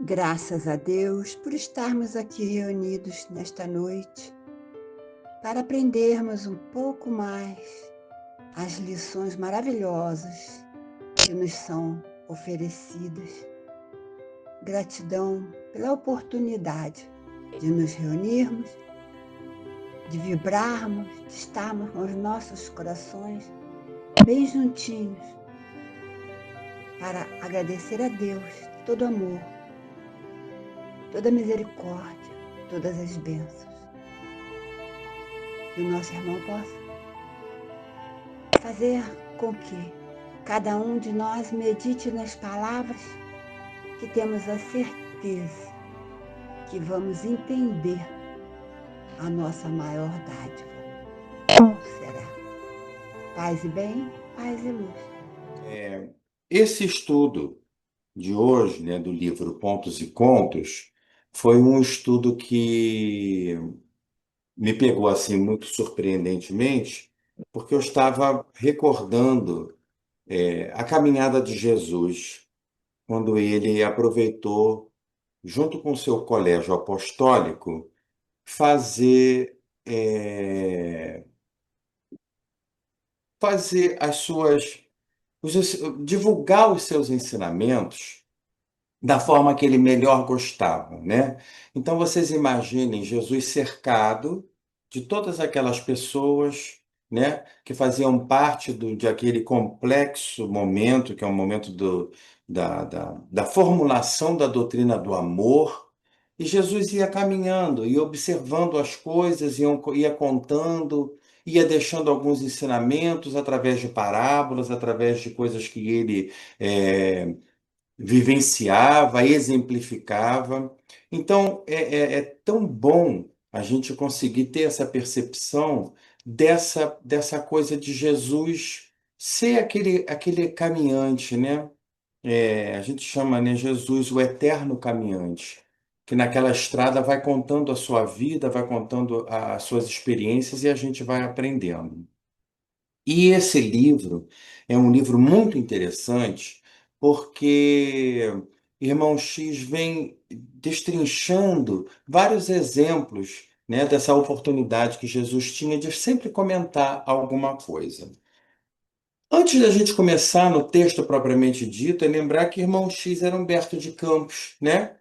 Graças a Deus por estarmos aqui reunidos nesta noite para aprendermos um pouco mais as lições maravilhosas que nos são oferecidas. Gratidão pela oportunidade de nos reunirmos, de vibrarmos, de estarmos com os nossos corações bem juntinhos para agradecer a Deus todo amor, toda misericórdia, todas as bênçãos. Que o nosso irmão possa fazer com que cada um de nós medite nas palavras que temos a certeza que vamos entender a nossa maior dádiva. Como será? Paz e bem, paz e luz. Esse estudo de hoje, né, do livro Pontos e Contos, foi um estudo que me pegou assim muito surpreendentemente, porque eu estava recordando a caminhada de Jesus, quando ele aproveitou, junto com o seu colégio apostólico, fazer, fazer as suas, divulgar os seus ensinamentos da forma que ele melhor gostava, né? Então vocês imaginem Jesus cercado de todas aquelas pessoas, né, que faziam parte de aquele complexo momento, que é o momento da formulação da doutrina do amor. E Jesus ia caminhando, ia observando as coisas, ia contando, ia deixando alguns ensinamentos através de parábolas, através de coisas que ele vivenciava, exemplificava. Então, é tão bom a gente conseguir ter essa percepção dessa coisa de Jesus ser aquele caminhante, né? A gente chama, né, Jesus o eterno caminhante, que naquela estrada vai contando a sua vida, vai contando as suas experiências e a gente vai aprendendo. E esse livro é um livro muito interessante porque Irmão X vem destrinchando vários exemplos, né, dessa oportunidade que Jesus tinha de sempre comentar alguma coisa. Antes da gente começar no texto propriamente dito, é lembrar que Irmão X era Humberto de Campos, né?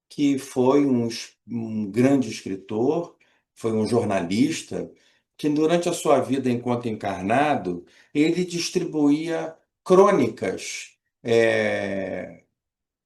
Que foi um grande escritor, foi um jornalista, que durante a sua vida enquanto encarnado, ele distribuía crônicas,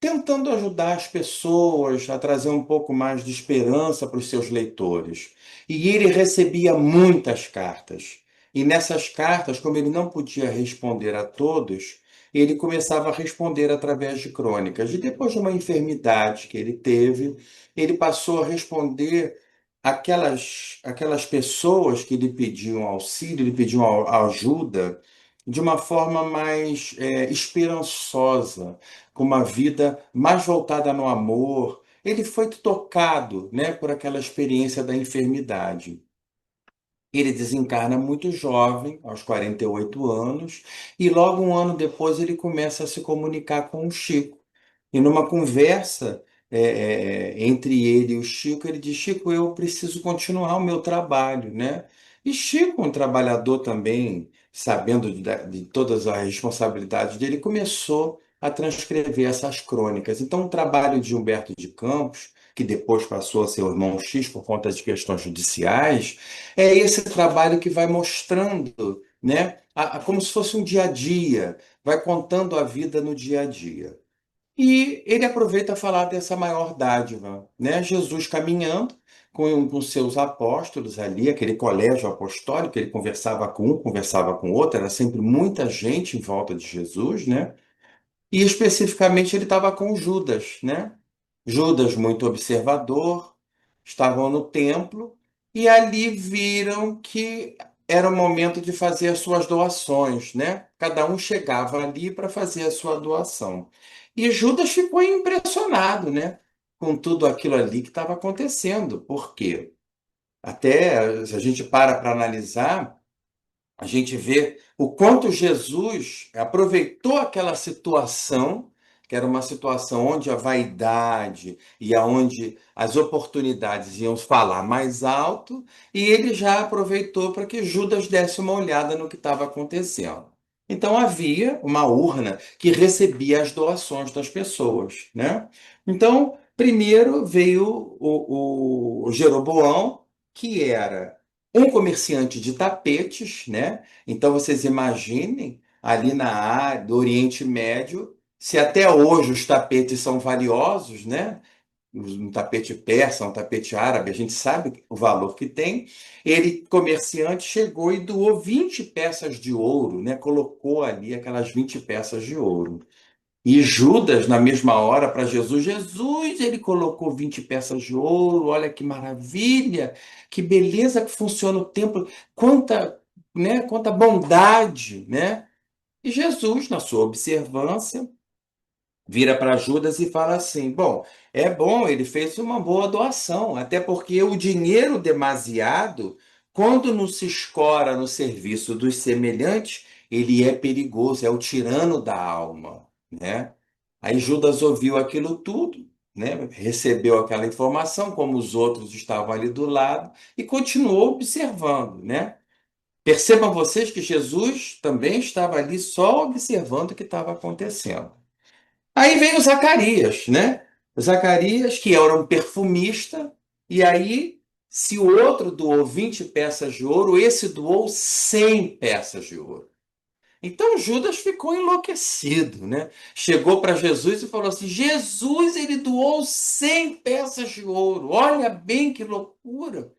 tentando ajudar as pessoas a trazer um pouco mais de esperança para os seus leitores. E ele recebia muitas cartas. E nessas cartas, como ele não podia responder a todos, ele começava a responder através de crônicas. E depois de uma enfermidade que ele teve, ele passou a responder aquelas pessoas que lhe pediam auxílio, lhe pediam ajuda, de uma forma mais esperançosa, com uma vida mais voltada no amor. Ele foi tocado, né, por aquela experiência da enfermidade. Ele desencarna muito jovem, aos 48 anos, e logo um ano depois ele começa a se comunicar com o Chico. E numa conversa entre ele e o Chico, ele diz: Chico, eu preciso continuar o meu trabalho, né? E Chico, um trabalhador também, sabendo de todas as responsabilidades dele, começou a transcrever essas crônicas. Então, o trabalho de Humberto de Campos, que depois passou a ser o Irmão X por conta de questões judiciais, é esse trabalho que vai mostrando, né, como se fosse um dia a dia, vai contando a vida no dia a dia. E ele aproveita a falar dessa maior dádiva, né? Jesus caminhando com seus apóstolos ali, aquele colégio apostólico, ele conversava com um, conversava com outro, era sempre muita gente em volta de Jesus, né? E especificamente ele estava com Judas, né? Judas, muito observador, estavam no templo e ali viram que era o momento de fazer as suas doações, né? Cada um chegava ali para fazer a sua doação. E Judas ficou impressionado, né? Com tudo aquilo ali que estava acontecendo. Por quê? Até se a gente para analisar, a gente vê o quanto Jesus aproveitou aquela situação que era uma situação onde a vaidade e aonde as oportunidades iam falar mais alto, e ele já aproveitou para que Judas desse uma olhada no que estava acontecendo. Então havia uma urna que recebia as doações das pessoas, né? Então, primeiro veio o Jeroboão, que era um comerciante de tapetes, né? Então vocês imaginem ali na área do Oriente Médio, se até hoje os tapetes são valiosos, né? Um tapete persa, um tapete árabe, a gente sabe o valor que tem. Ele, comerciante, chegou e doou 20 peças de ouro, né? Colocou ali aquelas 20 peças de ouro. E Judas, na mesma hora, para Jesus, Jesus, ele colocou 20 peças de ouro, olha que maravilha, que beleza que funciona o templo, quanta, né, quanta bondade, né? E Jesus, na sua observância, vira para Judas e fala assim: bom, é bom, ele fez uma boa doação, até porque o dinheiro demasiado, quando não se escora no serviço dos semelhantes, ele é perigoso, é o tirano da alma, né? Aí Judas ouviu aquilo tudo, né? Recebeu aquela informação, como os outros estavam ali do lado, e continuou observando, né? Percebam vocês que Jesus também estava ali só observando o que estava acontecendo. Aí vem o Zacarias, né? O Zacarias, que era um perfumista, e aí, se o outro doou 20 peças de ouro, esse doou 100 peças de ouro. Então Judas ficou enlouquecido, né? Chegou para Jesus e falou assim: Jesus, ele doou 100 peças de ouro. Olha bem que loucura.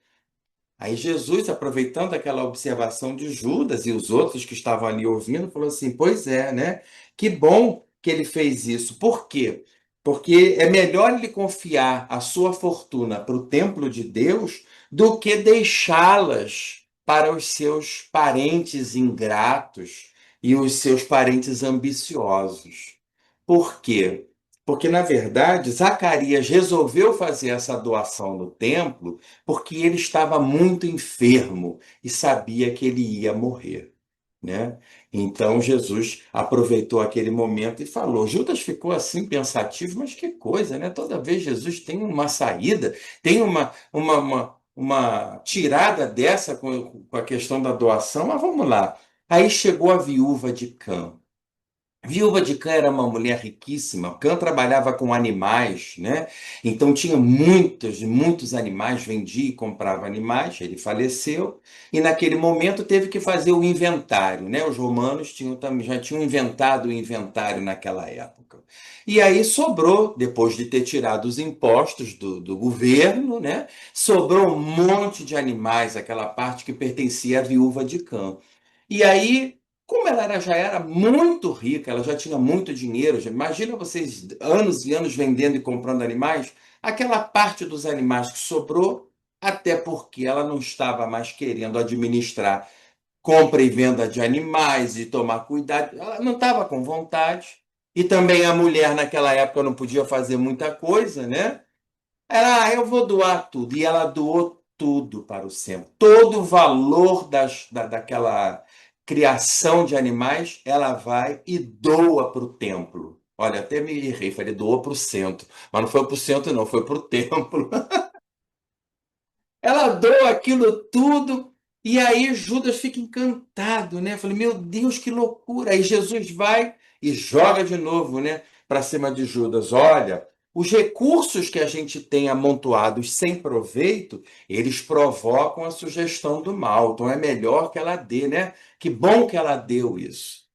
Aí Jesus, aproveitando aquela observação de Judas e os outros que estavam ali ouvindo, falou assim: pois é, né? Que bom que ele fez isso. Por quê? Porque é melhor ele confiar a sua fortuna para o templo de Deus do que deixá-las para os seus parentes ingratos e os seus parentes ambiciosos. Por quê? Porque, na verdade, Zacarias resolveu fazer essa doação no templo porque ele estava muito enfermo e sabia que ele ia morrer, né? Então Jesus aproveitou aquele momento e falou. Judas ficou assim pensativo, mas que coisa, né? Toda vez Jesus tem uma saída, tem uma tirada dessa com a questão da doação, mas vamos lá. Aí chegou a viúva de Cã. Viúva de Cã era uma mulher riquíssima. Cã trabalhava com animais, né? Então tinha muitos animais, vendia e comprava animais. Ele faleceu e naquele momento teve que fazer o inventário, né? Os romanos já tinham inventado o inventário naquela época. E aí sobrou, depois de ter tirado os impostos do governo, né? Sobrou um monte de animais, aquela parte que pertencia à viúva de Cã. E aí como já era muito rica, ela já tinha muito dinheiro. Imagina vocês anos e anos vendendo e comprando animais, aquela parte dos animais que sobrou, até porque ela não estava mais querendo administrar compra e venda de animais e tomar cuidado, ela não estava com vontade. E também a mulher naquela época não podia fazer muita coisa, né? Eu vou doar tudo. E ela doou tudo para o centro. Todo o valor daquela criação de animais, ela vai e doa para o templo. Olha, até me errei, falei, doou para o centro. Mas não foi para o centro, não, foi para o templo. Ela doa aquilo tudo. E aí Judas fica encantado, né? Falei, meu Deus, que loucura. Aí Jesus vai e joga de novo, né? Para cima de Judas. Olha, os recursos que a gente tem amontoados sem proveito, eles provocam a sugestão do mal. Então é melhor que ela dê, né? Que bom que ela deu isso.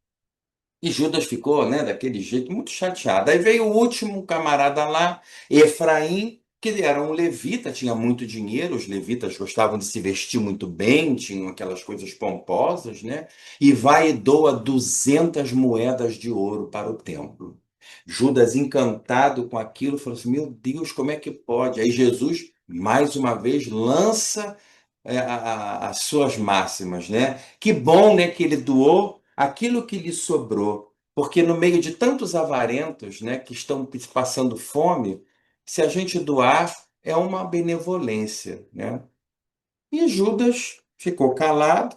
E Judas ficou, né, daquele jeito, muito chateado. Aí veio o último camarada lá, Efraim, que era um levita, tinha muito dinheiro, os levitas gostavam de se vestir muito bem, tinham aquelas coisas pomposas, né? E vai e doa 200 moedas de ouro para o templo. Judas, encantado com aquilo, falou assim: meu Deus, como é que pode? Aí Jesus, mais uma vez, lança as suas máximas, né? Que bom, né, que ele doou aquilo que lhe sobrou, porque no meio de tantos avarentos, né, que estão passando fome, se a gente doar, é uma benevolência, né? E Judas ficou calado,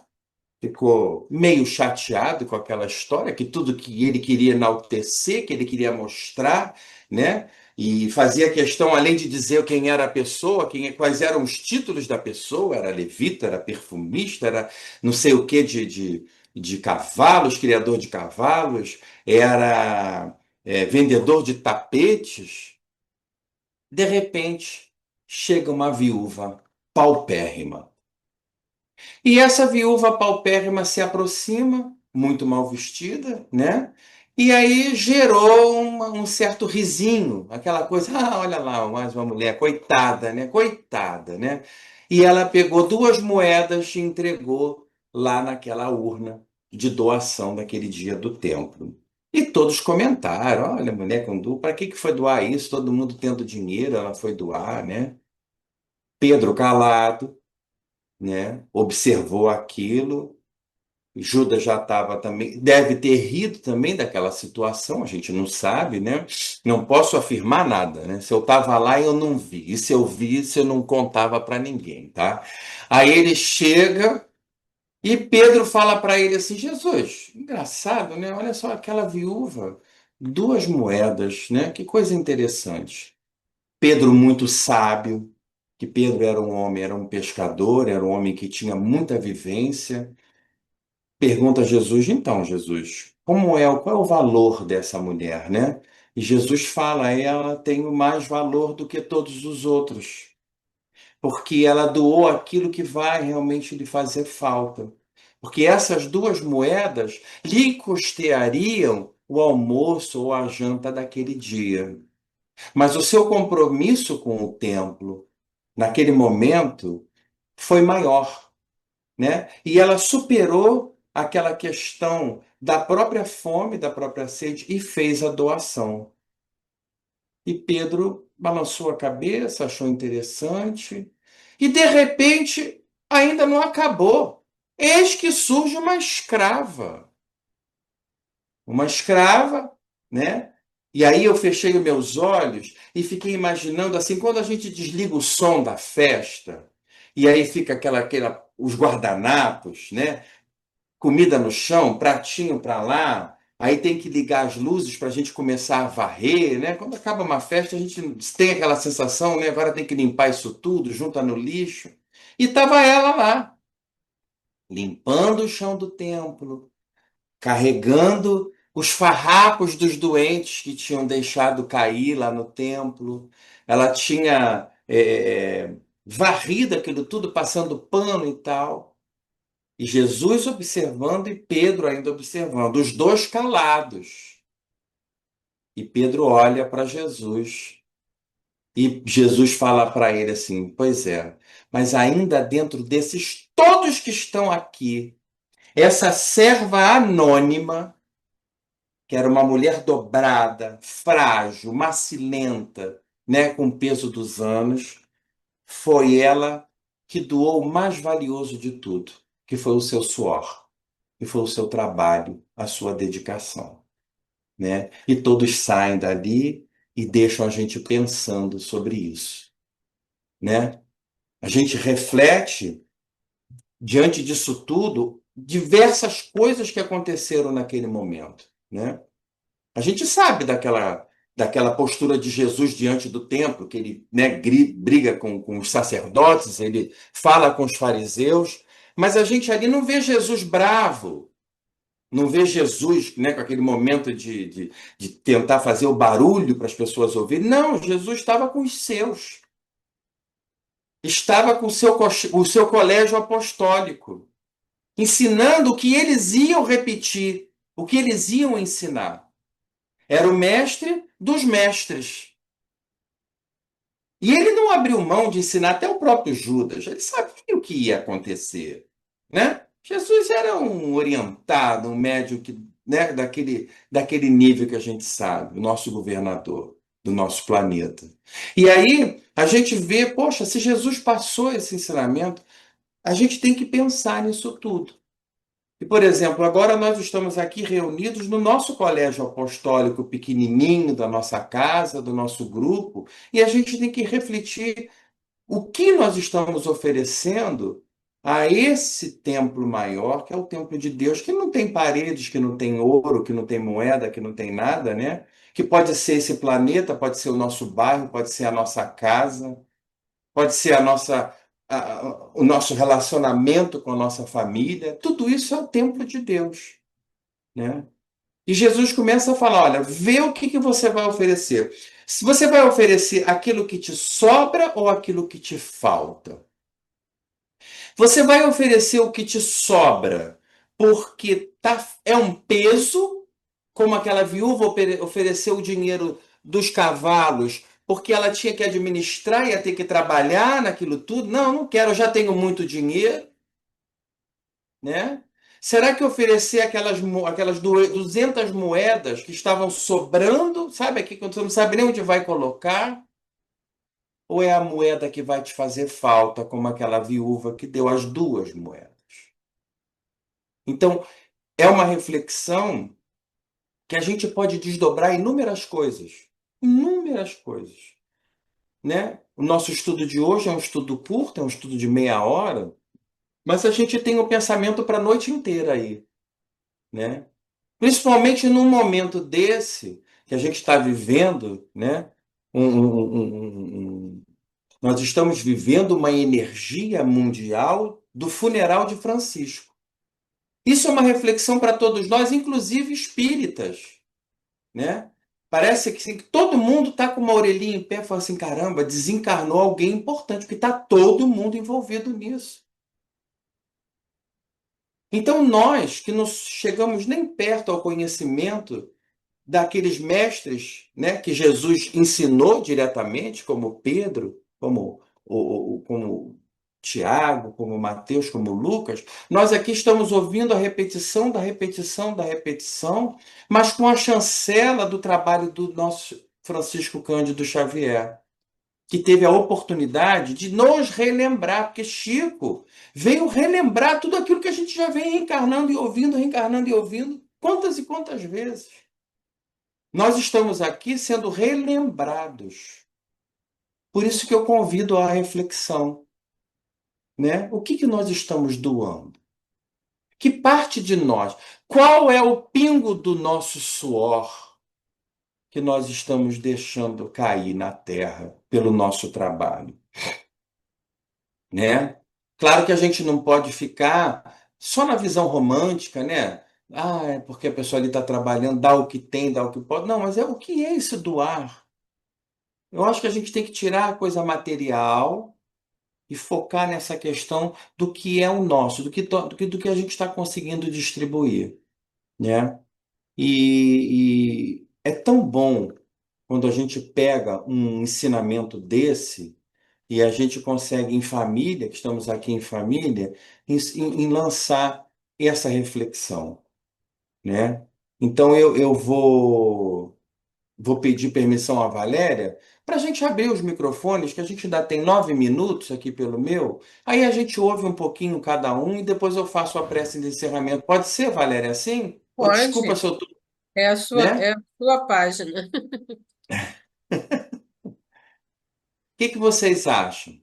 ficou meio chateado com aquela história, que tudo que ele queria enaltecer, que ele queria mostrar, né? E fazia questão, além de dizer quem era a pessoa, quais eram os títulos da pessoa, era levita, era perfumista, era não sei o que de cavalos, criador de cavalos, era vendedor de tapetes. De repente, chega uma viúva paupérrima. E essa viúva paupérrima se aproxima, muito mal vestida, né? E aí gerou um certo risinho, aquela coisa, ah, olha lá, mais uma mulher, coitada, né? Coitada, né? E ela pegou duas moedas e entregou lá naquela urna de doação daquele dia do templo. E todos comentaram, olha, mulher com dupla, para que foi doar isso? Todo mundo tendo dinheiro, ela foi doar, né? Pedro calado, né? Observou aquilo. Judas já estava também, deve ter rido também daquela situação, a gente não sabe, né? Não posso afirmar nada, né? Se eu estava lá, eu não vi. E se eu visse, eu não contava para ninguém, tá? Aí ele chega e Pedro fala para ele assim: Jesus, engraçado, né? Olha só aquela viúva, duas moedas, né? Que coisa interessante. Pedro, muito sábio, que Pedro era um homem, era um pescador, era um homem que tinha muita vivência. Pergunta a Jesus, então, Jesus, qual é o valor dessa mulher, né? E Jesus fala, ela tem mais valor do que todos os outros, porque ela doou aquilo que vai realmente lhe fazer falta. Porque essas duas moedas lhe custeariam o almoço ou a janta daquele dia. Mas o seu compromisso com o templo, naquele momento, foi maior, né? E ela superou aquela questão da própria fome, da própria sede e fez a doação. E Pedro balançou a cabeça, achou interessante, e de repente ainda não acabou. Eis que surge uma escrava, né? E aí eu fechei os meus olhos e fiquei imaginando assim, quando a gente desliga o som da festa, e aí fica os guardanapos, né? Comida no chão, pratinho para lá, aí tem que ligar as luzes para a gente começar a varrer, né? Quando acaba uma festa, a gente tem aquela sensação, né? Agora tem que limpar isso tudo, junta no lixo. E estava ela lá, limpando o chão do templo, carregando os farrapos dos doentes que tinham deixado cair lá no templo. Ela tinha varrido aquilo tudo, passando pano e tal. E Jesus observando e Pedro ainda observando, os dois calados. E Pedro olha para Jesus e Jesus fala para ele assim: Pois é, mas ainda dentro desses todos que estão aqui, essa serva anônima, que era uma mulher dobrada, frágil, macilenta, né, com o peso dos anos, foi ela que doou o mais valioso de tudo, que foi o seu suor. E foi o seu trabalho, a sua dedicação, né? E todos saem dali e deixam a gente pensando sobre isso, né? A gente reflete diante disso tudo diversas coisas que aconteceram naquele momento, né? A gente sabe daquela postura de Jesus diante do templo, que ele, né, briga com os sacerdotes, ele fala com os fariseus, mas a gente ali não vê Jesus bravo. Não vê Jesus, né, com aquele momento de tentar fazer o barulho para as pessoas ouvirem. Não, Jesus estava com os seus. Estava com o seu colégio apostólico, ensinando o que eles iam repetir, o que eles iam ensinar. Era o mestre dos mestres. E ele não abriu mão de ensinar até o próprio Judas. Ele sabia o que ia acontecer, né? Jesus era um orientado, um médium que, né, daquele nível que a gente sabe, o nosso governador do nosso planeta. E aí a gente vê, poxa, se Jesus passou esse ensinamento, a gente tem que pensar nisso tudo. E, por exemplo, agora nós estamos aqui reunidos no nosso colégio apostólico pequenininho, da nossa casa, do nosso grupo, e a gente tem que refletir o que nós estamos oferecendo a esse templo maior, que é o templo de Deus, que não tem paredes, que não tem ouro, que não tem moeda, que não tem nada, né? Que pode ser esse planeta, pode ser o nosso bairro, pode ser a nossa casa, pode ser o nosso relacionamento com a nossa família. Tudo isso é o templo de Deus, né? E Jesus começa a falar: olha, vê o que que você vai oferecer. Se você vai oferecer aquilo que te sobra ou aquilo que te falta. Você vai oferecer o que te sobra, porque é um peso, como aquela viúva ofereceu o dinheiro dos cavalos, porque ela tinha que administrar, ia ter que trabalhar naquilo tudo. Não, não quero, eu já tenho muito dinheiro, né? Será que oferecer aquelas 200 moedas que estavam sobrando, sabe aqui, quando você não sabe nem onde vai colocar? Ou é a moeda que vai te fazer falta, como aquela viúva que deu as duas moedas? Então, é uma reflexão que a gente pode desdobrar inúmeras coisas, né? O nosso estudo de hoje é um estudo curto, é um estudo de meia hora, mas a gente tem um pensamento para a noite inteira aí, né? Principalmente num momento desse que a gente está vivendo, né? Nós estamos vivendo uma energia mundial do funeral de Francisco. Isso é uma reflexão para todos nós, inclusive espíritas, né? Parece que, assim, que todo mundo está com uma orelhinha em pé e fala assim: caramba, desencarnou alguém importante, porque está todo mundo envolvido nisso. Então, nós que não chegamos nem perto ao conhecimento daqueles mestres, né, que Jesus ensinou diretamente, como Pedro, como Tiago, como Mateus, como Lucas, nós aqui estamos ouvindo a repetição da repetição da repetição, mas com a chancela do trabalho do nosso Francisco Cândido Xavier, que teve a oportunidade de nos relembrar, porque Chico veio relembrar tudo aquilo que a gente já vem reencarnando e ouvindo, quantas e quantas vezes. Nós estamos aqui sendo relembrados. Por isso que eu convido à reflexão, né? O que que nós estamos doando? Que parte de nós? Qual é o pingo do nosso suor que nós estamos deixando cair na terra pelo nosso trabalho, né? Claro que a gente não pode ficar só na visão romântica, né? Ah, é porque a pessoa ali está trabalhando, dá o que tem, dá o que pode. Não, mas é o que é esse doar? Eu acho que a gente tem que tirar a coisa material e focar nessa questão do que é o nosso, do que a gente está conseguindo distribuir, né? E é tão bom quando a gente pega um ensinamento desse e a gente consegue, em família, que estamos aqui em família, em lançar essa reflexão, né? Então eu vou pedir permissão à Valéria para a gente abrir os microfones, que a gente ainda tem 9 minutos aqui pelo meu. Aí a gente ouve um pouquinho cada um e depois eu faço a prece de encerramento. Pode ser, Valéria, assim? Ou desculpa Pode, se eu estou, é né? a sua página. O que que vocês acham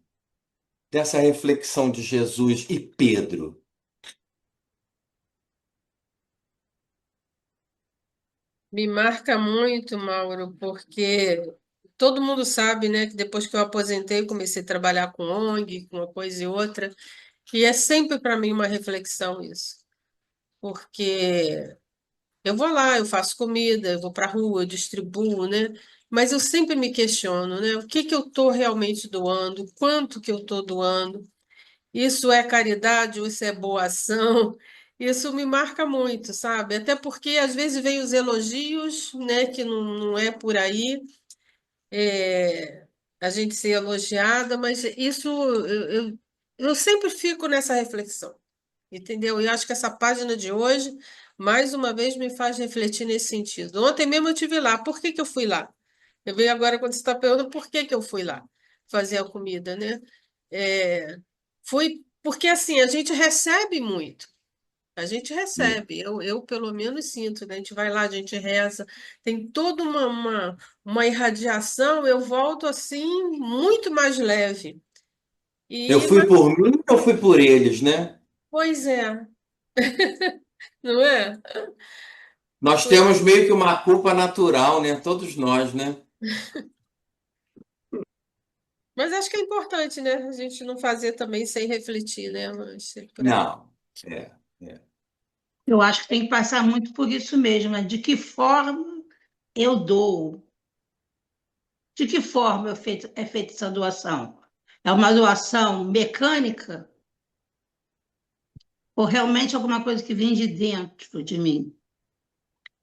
dessa reflexão de Jesus e Pedro? Me marca muito, Mauro, porque todo mundo sabe, né, que depois que eu aposentei, eu comecei a trabalhar com ONG, com uma coisa e outra, e é sempre para mim uma reflexão isso, porque eu vou lá, eu faço comida, eu vou para a rua, eu distribuo, né? Mas eu sempre me questiono, né? O que que eu estou realmente doando? Quanto que eu estou doando? Isso é caridade ou isso é boa ação? Isso me marca muito, sabe? Até porque às vezes vem os elogios, né, que não é por aí, é, a gente ser elogiada, mas isso eu sempre fico nessa reflexão, entendeu? E acho que essa página de hoje, mais uma vez, me faz refletir nesse sentido. Ontem mesmo eu estive lá, por que que eu fui lá? Eu vejo agora quando você está perguntando por que que eu fui lá fazer a comida, né? É, fui porque assim, a gente recebe muito. A gente recebe, eu pelo menos sinto, né? A gente vai lá, a gente reza, tem toda uma irradiação, eu volto assim muito mais leve. Eu E, fui por mim ou fui por eles, né? pois é, não é? Nós Pois temos meio que uma culpa natural, né? Todos nós, né? Mas acho que é importante, né? A gente não fazer também sem refletir, né? Mas é por aí. Não. É, é. Eu acho que tem que passar muito por isso mesmo, né? De que forma eu dou? De que forma é feita essa doação? É uma doação mecânica ou realmente alguma coisa que vem de dentro de mim?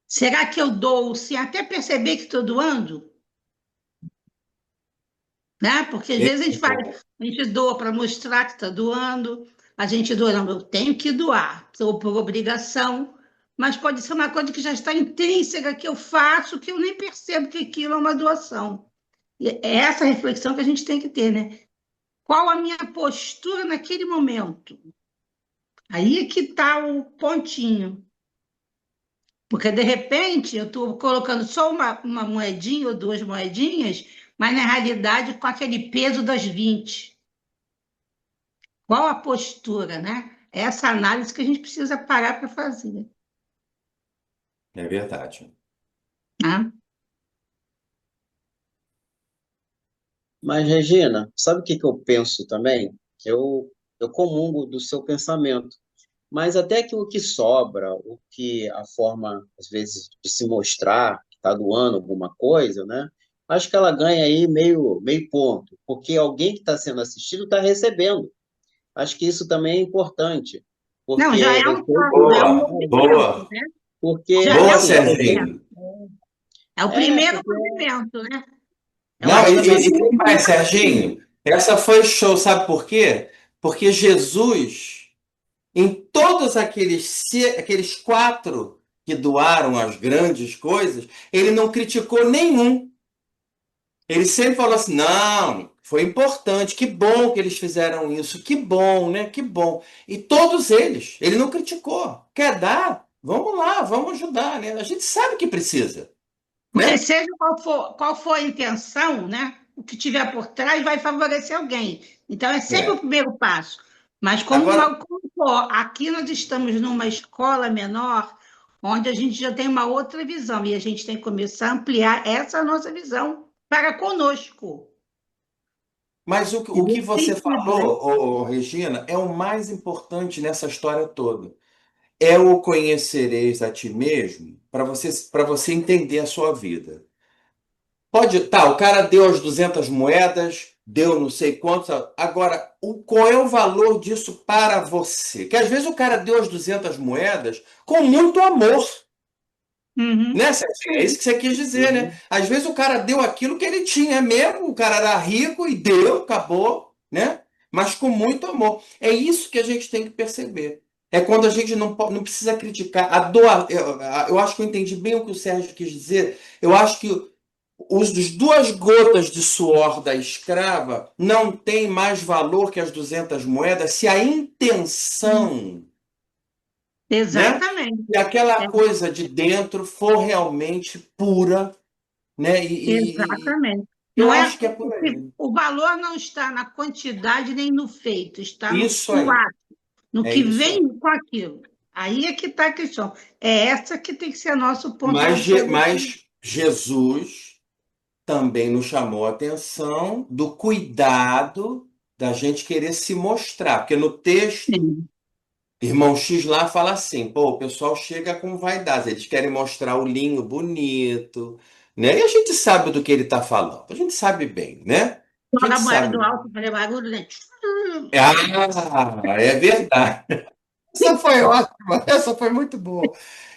Será que eu dou sem até perceber que estou doando? Né? Porque às É, vezes a gente doa para mostrar que está doando, a gente doa, não, eu tenho que doar, ou por obrigação, mas pode ser uma coisa que já está intrínseca, que eu faço, que eu nem percebo que aquilo é uma doação. E é essa reflexão que a gente tem que ter, né? Qual a minha postura naquele momento? Aí é que está o pontinho. Porque, de repente, eu estou colocando só uma moedinha ou duas moedinhas, mas, na realidade, com aquele peso das 20. Qual a postura, né? É essa análise que a gente precisa parar para fazer, é verdade. né? Mas, Regina, sabe o que que eu penso também? Eu comungo do seu pensamento, mas até que o que sobra, o que a forma, às vezes, de se mostrar que está doando alguma coisa, né? Acho que ela ganha aí meio ponto, porque alguém que está sendo assistido está recebendo. Acho que isso também é importante, Não, porque já é um passo, é um Boa, movimento, boa, né? porque Já boa, é um assim, movimento. Serginho. É o é primeiro porque movimento, né? Eu Não, acho que e Jesus tem mais, começa assim. Serginho. Essa foi show, sabe por quê? Porque Jesus, em todos aqueles quatro que doaram as grandes coisas, ele não criticou nenhum. Ele sempre falou assim: não, foi importante, que bom que eles fizeram isso, que bom, né? Que bom. E todos eles, ele não criticou. Quer dar? Vamos lá, vamos ajudar, né? A gente sabe que precisa, Porque né? seja qual for a intenção, né? O que tiver por trás vai favorecer alguém. Então, é sempre o É. primeiro passo. Mas Agora, como for, aqui nós estamos numa escola menor, onde a gente já tem uma outra visão, e a gente tem que começar a ampliar essa nossa visão para conosco. mas É o que nesse você sentido, né? falou, Regina, é o mais importante nessa história toda. É o conhecereis a ti mesmo para você entender a sua vida. Pode, tá, o cara deu as 200 moedas, deu não sei quantos. Agora, qual é o valor disso para você? Que às vezes o cara deu as 200 moedas com muito amor, Uhum. né, Serginho? É isso que você quis dizer, né? Às vezes o cara deu aquilo que ele tinha mesmo, o cara era rico e deu, acabou, né? Mas com muito amor. É isso que a gente tem que perceber. É quando a gente não precisa criticar. Eu acho que eu entendi bem o que o Sérgio quis dizer. Eu acho que os dos duas gotas de suor da escrava não tem mais valor que as 200 moedas se a intenção, né? Exatamente. E aquela É, coisa de dentro for realmente pura, né? E exatamente. eu Não é acho que é por aí. o valor não está na quantidade nem no feito, está Isso no aí. ato, no É que isso aí. vem com aquilo. Aí é que está a questão. É essa que tem que ser nosso ponto de observação. Mas Jesus também nos chamou a atenção do cuidado da gente querer se mostrar, porque no texto Sim. Irmão X lá fala assim, pô, o pessoal chega com vaidade, eles querem mostrar o linho bonito, né? E a gente sabe do que ele está falando, a gente sabe bem, né? A Joga gente a moeda sabe. do alto, fazer barulho, né? Ah, é verdade. Essa foi ótima, essa foi muito boa.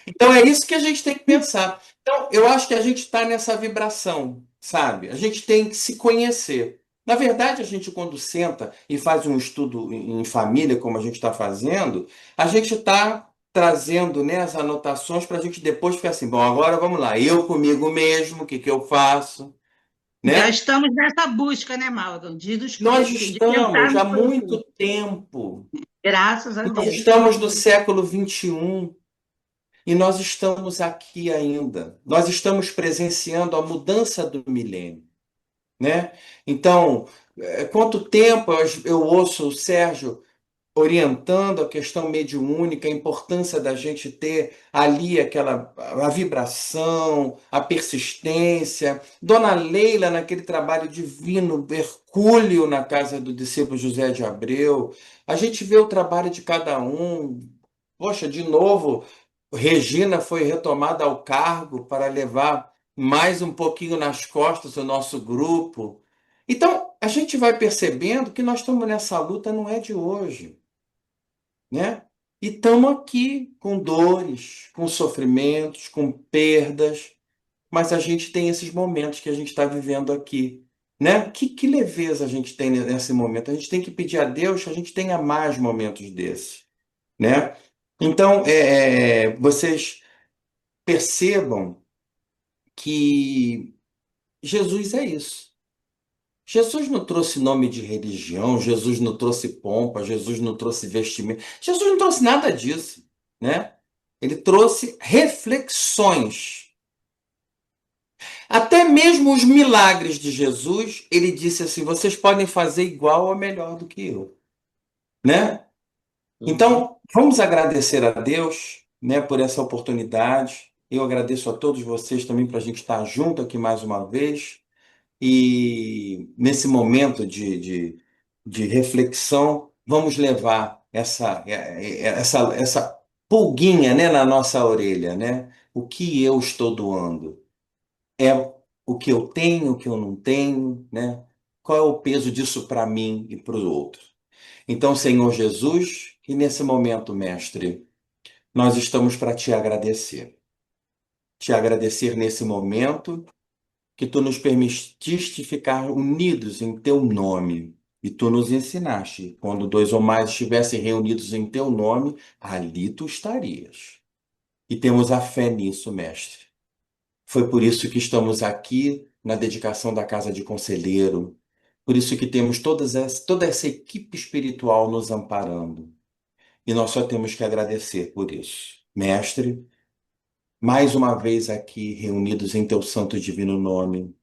Então é isso que a gente tem que pensar. Então, eu acho que a gente está nessa vibração, sabe? A gente tem que se conhecer. Na verdade, a gente, quando senta e faz um estudo em família, como a gente está fazendo, a gente está trazendo, né, as anotações para a gente depois ficar assim, bom, agora vamos lá, eu comigo mesmo, o que que eu faço, Já né? estamos nessa busca, né, Mauro? Nós De estamos tentarmos há conhecer. muito tempo, Graças a nós Deus. estamos no século XXI. E nós estamos aqui ainda. Nós estamos presenciando a mudança do milênio, né? Então, quanto tempo eu ouço o Sérgio orientando a questão mediúnica, a importância da gente ter ali a vibração, a persistência. Dona Leila, naquele trabalho divino, Hercúleo na casa do discípulo José de Abreu. A gente vê o trabalho de cada um. Poxa, de novo, Regina foi retomada ao cargo para levar mais um pouquinho nas costas o nosso grupo. Então, a gente vai percebendo que nós estamos nessa luta não é de hoje, né? E estamos aqui com dores, com sofrimentos, com perdas, mas a gente tem esses momentos que a gente está vivendo aqui, né? Que leveza a gente tem nesse momento? A gente tem que pedir a Deus que a gente tenha mais momentos desses, né? Então, vocês percebam que Jesus é isso. Jesus não trouxe nome de religião, Jesus não trouxe pompa, Jesus não trouxe vestimento, Jesus não trouxe nada disso, né? Ele trouxe reflexões. Até mesmo os milagres de Jesus, ele disse assim: vocês podem fazer igual ou melhor do que eu, né? Uhum. Então, vamos agradecer a Deus, né, por essa oportunidade. Eu agradeço a todos vocês também para a gente estar junto aqui mais uma vez. E nesse momento de reflexão, vamos levar essa pulguinha, né, na nossa orelha, né? O que eu estou doando? É o que eu tenho, o que eu não tenho, né? Qual é o peso disso para mim e para o outro? Então, Senhor Jesus, que nesse momento, Mestre, nós estamos para te agradecer. Te agradecer nesse momento que tu nos permitiste ficar unidos em teu nome. E tu nos ensinaste, quando dois ou mais estivessem reunidos em teu nome, ali tu estarias. E temos a fé nisso, mestre. Foi por isso que estamos aqui na dedicação da Casa de Conselheiro. Por isso que temos toda essa equipe espiritual nos amparando. E nós só temos que agradecer por isso. Mestre, mais uma vez aqui reunidos em teu santo e divino nome.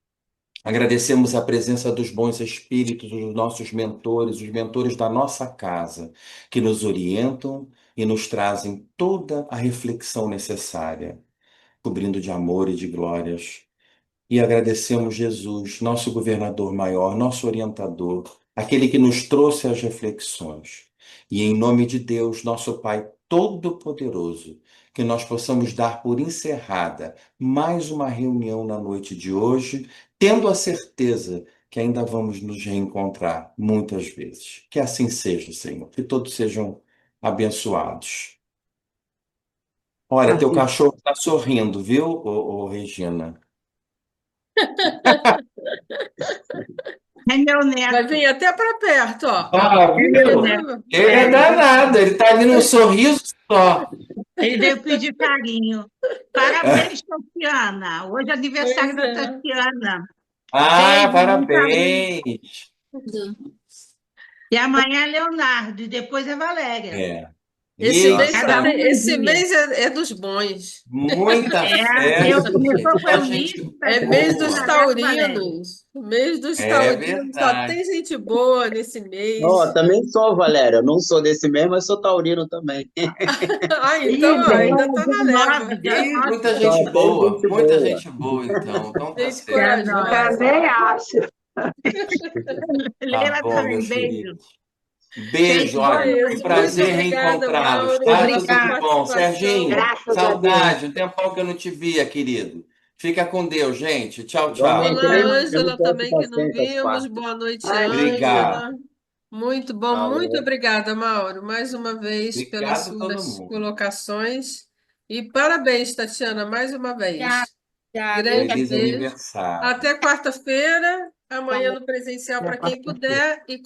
Agradecemos a presença dos bons espíritos, os nossos mentores, os mentores da nossa casa, que nos orientam e nos trazem toda a reflexão necessária, cobrindo de amor e de glórias. E agradecemos Jesus, nosso governador maior, nosso orientador, aquele que nos trouxe as reflexões. E em nome de Deus, nosso Pai Todo-Poderoso, que nós possamos dar por encerrada mais uma reunião na noite de hoje, tendo a certeza que ainda vamos nos reencontrar muitas vezes. Que assim seja, Senhor, que todos sejam abençoados. Olha, teu Assim, cachorro está sorrindo, viu, Regina? É meu Vai neto, vir até para perto, ó. Ah, é meu viu? neto. Ele É, é danado, ele tá ali num sorriso só. ele veio pedir carinho. Parabéns, Tatiana. Hoje é aniversário Pois da é. Tatiana. Ah, Beijo, muita luz. parabéns. E amanhã é Leonardo, e depois é Valéria. É. Esse E mês, Cada um um esse dia. mês é dos bons. muita É, fé, eu começou com a só gente Eunice, a É mês depois dos a boa. Gato Valéria. taurinos. O mês dos É taurinos. Só verdade. tem gente boa nesse Ó, mês. também sou, Valéria. Não sou desse mesmo, mas sou taurino também. Ah, então Ih, ó, depois ainda é tá na dia 9, leva. dia E 9. muita gente Só tem boa, gente muita boa. gente boa, então. Então tá Gente certo. Dia 9. corajosa. também acho. Tá Leila bom, também, meus beijo. queridos. Beijo, Gente, Então boa é olha, foi um isso. noite. Muito prazer obrigada, reencontrá-los, Mauro, tá? pela Tudo sua de Obrigada. bom. participação. Serginho, Graças a Deus. saudade, um tempão que eu não te via, querido. Fica com Deus, gente. Tchau, Igualmente, tchau. Olá, eu não Ângela, posso também que estar não sempre às vimos. quartas. Boa noite, Ai, Obrigado. Ângela. Muito bom, muito Falou. obrigada, Mauro, mais uma vez pelas Obrigado a todo suas mundo. colocações. E parabéns, Tatiana, mais uma Obrigada, vez. obrigada. Eu que Grande Feliz beijo. aniversário. Até quarta-feira, amanhã no presencial até para quem quarta-feira. puder, e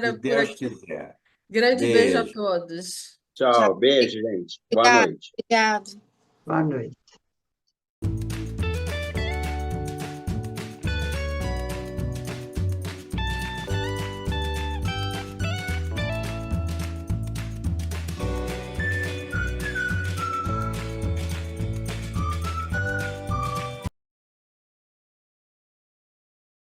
Se quarta-feira por Deus aqui. quiser. Grande beijo a Beijo. todos. Tchau, beijo, gente. Boa Obrigada, noite. obrigada. Boa noite.